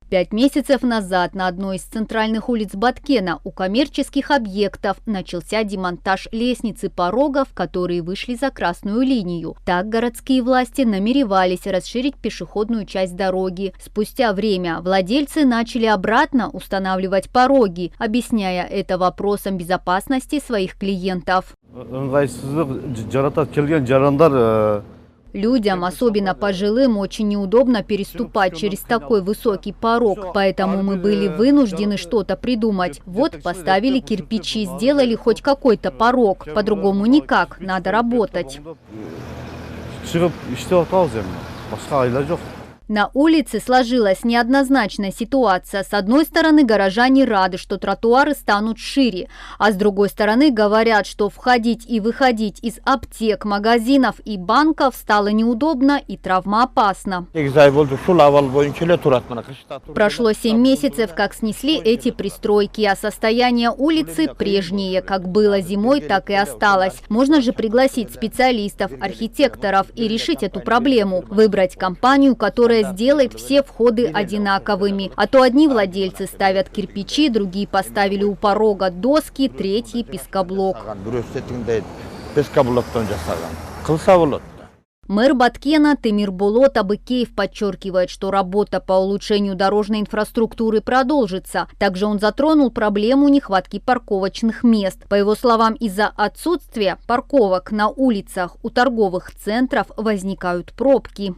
5 месяцев назад на одной из центральных улиц Баткена у коммерческих объектов начался демонтаж лестницы порогов, которые вышли за красную линию. Так городские власти намеревались расширить пешеходную часть дороги. Спустя время владельцы начали обратно устанавливать пороги, объясняя это вопросом безопасности своих клиентов. Людям, особенно пожилым, очень неудобно переступать через такой высокий порог, поэтому мы были вынуждены что-то придумать. Вот поставили кирпичи, сделали хоть какой-то порог, по-другому никак, надо работать. На улице сложилась неоднозначная ситуация. С одной стороны, горожане рады, что тротуары станут шире, а с другой стороны говорят, что входить и выходить из аптек, магазинов и банков стало неудобно и травмоопасно. Прошло 7 месяцев, как снесли эти пристройки, а состояние улицы прежнее. Как было зимой, так и осталось. Можно же пригласить специалистов, архитекторов и решить эту проблему. Выбрать компанию, которая сделает все входы одинаковыми. А то одни владельцы ставят кирпичи, другие поставили у порога доски, третьи пескоблок. Мэр Баткена Темирболот Абыкеев подчеркивает, что работа по улучшению дорожной инфраструктуры продолжится. Также он затронул проблему нехватки парковочных мест. По его словам, из-за отсутствия парковок на улицах у торговых центров возникают пробки.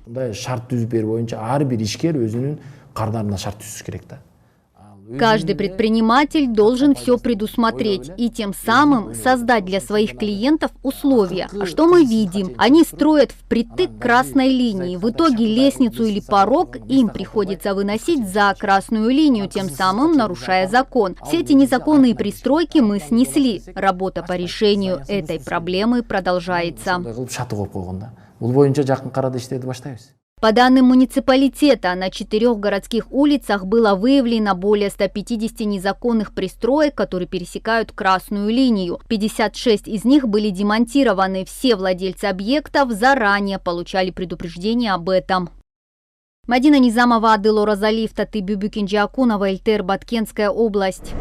Каждый предприниматель должен все предусмотреть и тем самым создать для своих клиентов условия. А что мы видим? Они строят впритык к красной линии. В итоге лестницу или порог им приходится выносить за красную линию, тем самым нарушая закон. Все эти незаконные пристройки мы снесли. Работа по решению этой проблемы продолжается. По данным муниципалитета, на 4 городских улицах было выявлено более 150 незаконных пристроек, которые пересекают красную линию. 56 из них были демонтированы. Все владельцы объектов заранее получали предупреждение об этом. Мадина Низамова, Адылора Залиев, Таты Бюбюкин Джиакунова, Эльтер, Баткенская область.